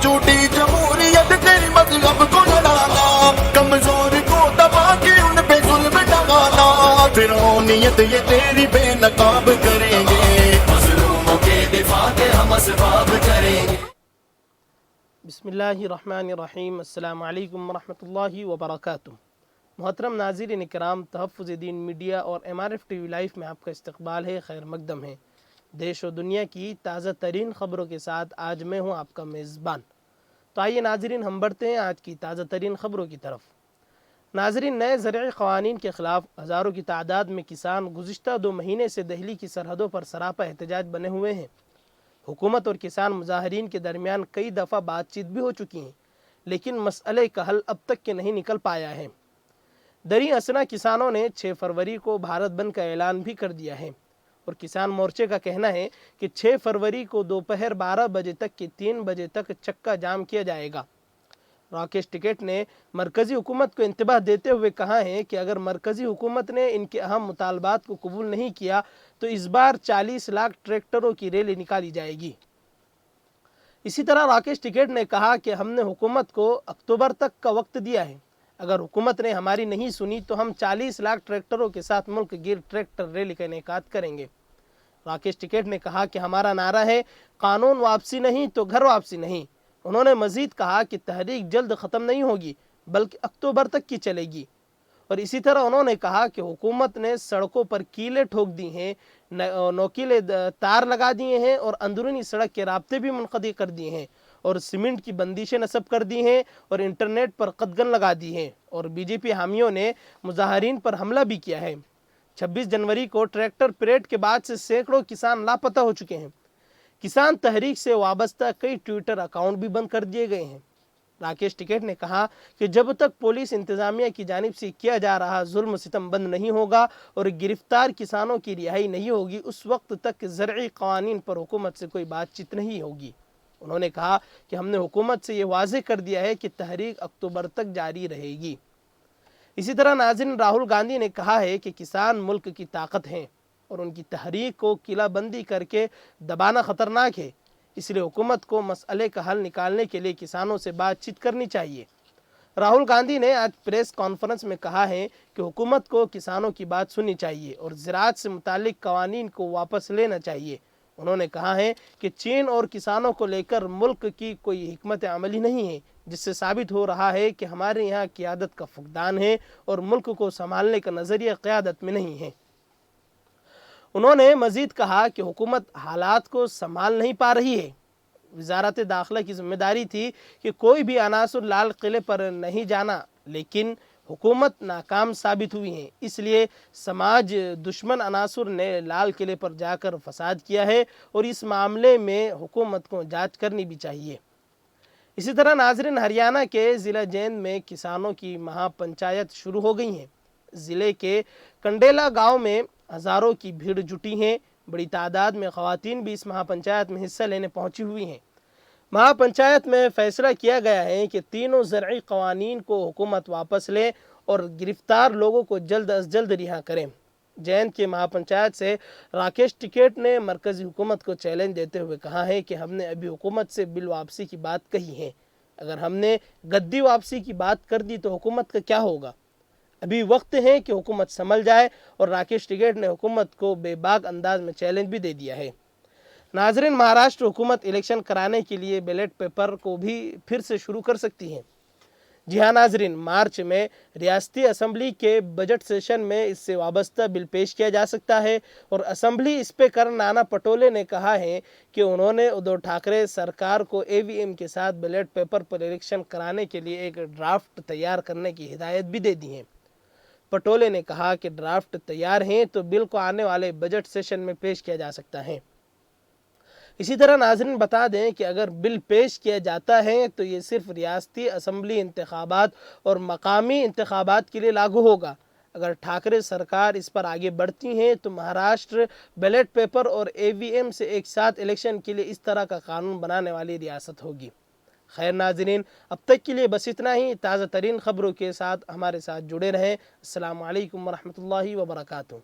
झूठी जमहूरियत तेरी मजहब को लड़ाना, कमजोर को दबा के उन पे जुल्म ढगाना, फिरौनियत ये तेरी बेनकाब करेंगे, मजलूमों के दिफा के हम असबाब करेंगे। बिस्मिल्लाहिर्रहमानिर्रहीम। अस्सलामु अलैकुम वरहमतुल्लाहि वबरकातुह। मोहतरम नाज़रीन इकराम, तहफ़्फ़ुज़ दीन मीडिया और MRF TV लाइव में आपका इस्तक़बाल है, खैर मक़दम है। देश और दुनिया की ताज़ा तरीन ख़बरों के साथ आज मैं हूँ आपका मेज़बान। तो आइए नाज़रीन, हम बढ़ते हैं आज की ताज़ा तरीन ख़बरों की तरफ। नाज़रीन, नए ज़रई क़वानीन के ख़िलाफ़ हज़ारों की तादाद में किसान गुज़िश्ता 2 महीने से दिल्ली की सरहदों पर सरापा एहतजाज बने हुए हैं। हुकूमत और किसान मुज़ाहिरीन के दरमियान कई दफ़ा बातचीत भी हो चुकी हैं, लेकिन मसले का हल अब तक के नहीं निकल पाया है। दरी असना किसानों ने 6 फरवरी को भारत बंद का ऐलान भी कर दिया है और किसान मोर्चे का कहना है कि 6 फरवरी को दोपहर 12 बजे तक के 3 बजे तक चक्का जाम किया जाएगा। राकेश टिकैत ने मरकज़ी हुकूमत को इंतबाह देते हुए कहा है कि अगर मरकज़ी हुकूमत ने इनके अहम मुतालबात को कबूल नहीं किया तो इस बार 40 लाख ट्रैक्टरों की रैली निकाली जाएगी। इसी तरह राकेश टिकैत ने कहा कि हमने हुकूमत को अक्टूबर तक का वक्त दिया है, अगर हुकूमत ने हमारी नहीं सुनी तो हम 40 लाख ट्रैक्टरों के साथ मुल्क गिर ट्रैक्टर रैली का इनेकाद करेंगे। राकेश टिकैत ने कहा कि हमारा नारा है कानून वापसी नहीं तो घर वापसी नहीं। उन्होंने मजीद कहा कि तहरीक जल्द ख़त्म नहीं होगी बल्कि अक्टूबर तक की चलेगी। और इसी तरह उन्होंने कहा कि हुकूमत ने सड़कों पर कीले ठोक दी हैं, नोकीले तार लगा दिए हैं और अंदरूनी सड़क के राब्ते भी मुनक़दी कर दिए हैं और सीमेंट की बंदिशें नस्ब कर दी हैं और इंटरनेट पर कदगन लगा दी हैं और बीजेपी हामियों ने मुजाहिरीन पर हमला भी किया है। 26 जनवरी को ट्रैक्टर परेड के बाद से सैकड़ों किसान लापता हो चुके हैं। किसान तहरीक से वाबस्ता कई ट्विटर अकाउंट भी बंद कर दिए गए हैं। राकेश टिकैत ने कहा कि जब तक पुलिस इंतजामिया की जानिब से किया जा रहा जुल्म सितम बंद नहीं होगा और गिरफ्तार किसानों की रिहाई नहीं होगी, उस वक्त तक ज़रई क़वानीन पर हुकूमत से कोई बातचीत नहीं होगी। उन्होंने कहा कि हमने हुकूमत से ये वाज़ेह कर दिया है कि तहरीक अक्टूबर तक जारी रहेगी। इसी तरह नाज़रीन, राहुल गांधी ने कहा है कि किसान मुल्क की ताकत हैं और उनकी तहरीक को किलाबंदी करके दबाना ख़तरनाक है, इसलिए हुकूमत को मसले का हल निकालने के लिए किसानों से बातचीत करनी चाहिए। राहुल गांधी ने आज प्रेस कॉन्फ्रेंस में कहा है कि हुकूमत को किसानों की बात सुननी चाहिए और ज़राअत से मुताल्लिक़ क़वानीन को वापस लेना चाहिए। उन्होंने कहा है कि चीन और किसानों को लेकर मुल्क की कोई हिकमत अमली नहीं है, जिससे साबित हो रहा है कि हमारे यहाँ क़यादत का फुक़दान है और मुल्क को संभालने का नज़रिया क़यादत में नहीं है। उन्होंने मज़ीद कहा कि हुकूमत हालात को संभाल नहीं पा रही है। वज़ारत दाखिला की ज़िम्मेदारी थी कि कोई भी अनासुर लाल किले पर नहीं जाना, लेकिन हुकूमत नाकाम साबित हुई है, इसलिए समाज दुश्मन अनासुर ने लाल किले पर जाकर फसाद किया है और इस मामले में हुकूमत को जांच करनी भी चाहिए। इसी तरह नाज़रीन, हरियाणा के ज़िला जैन में किसानों की महापंचायत शुरू हो गई हैं। ज़िले के कंडेला गांव में हज़ारों की भीड़ जुटी हैं। बड़ी तादाद में ख़वातीन भी इस महापंचायत में हिस्सा लेने पहुंची हुई हैं। महापंचायत में फ़ैसला किया गया है कि तीनों ज़रई क़वानीन को हुकूमत वापस ले और गिरफ़्तार लोगों को जल्द अज जल्द रिहा करें। जैन के महापंचायत से राकेश टिकैत ने मरकज़ी हुकूमत को चैलेंज देते हुए कहा है कि हमने अभी हुकूमत से बिल वापसी की बात कही है, अगर हमने गद्दी वापसी की बात कर दी तो हुकूमत का क्या होगा। अभी वक्त है कि हुकूमत संभल जाए और राकेश टिकैत ने हुकूमत को बेबाक अंदाज में चैलेंज भी दे दिया है। नाज़रीन, महाराष्ट्र हुकूमत इलेक्शन कराने के लिए बैलेट पेपर को भी फिर से शुरू कर सकती है। जी हाँ नाज़रीन, मार्च में रियासती असम्बली के बजट सेशन में इससे वाबस्ता बिल पेश किया जा सकता है और असम्बली स्पीकर नाना पटोले ने कहा है कि उन्होंने उद्धव ठाकरे सरकार को EVM के साथ बैलेट पेपर पर इलेक्शन कराने के लिए एक ड्राफ्ट तैयार करने की हिदायत भी दे दी है। पटोले ने कहा कि ड्राफ्ट तैयार हैं तो बिल को आने वाले बजट सेशन में पेश किया जा सकता है। इसी तरह नाज़रीन बता दें कि अगर बिल पेश किया जाता है तो ये सिर्फ रियासती असम्बली इंतखाबात और मकामी इंतखाबात के लिए लागू होगा। अगर ठाकरे सरकार इस पर आगे बढ़ती है तो महाराष्ट्र बैलेट पेपर और EVM से एक साथ इलेक्शन के लिए इस तरह का कानून बनाने वाली रियासत होगी। खैर नाज़रीन, अब तक के लिए बस इतना ही। ताज़ा तरीन ख़बरों के साथ हमारे साथ जुड़े रहें। अस्सलामु अलैकुम वरहमतुल्लाहि वबरकातुहू।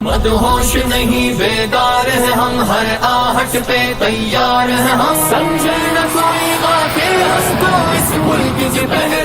मदहोश नहीं बेदार है हम, हर आहट पे तैयार है हम, समझे न कोई बात اس کو اس ملک سے پہر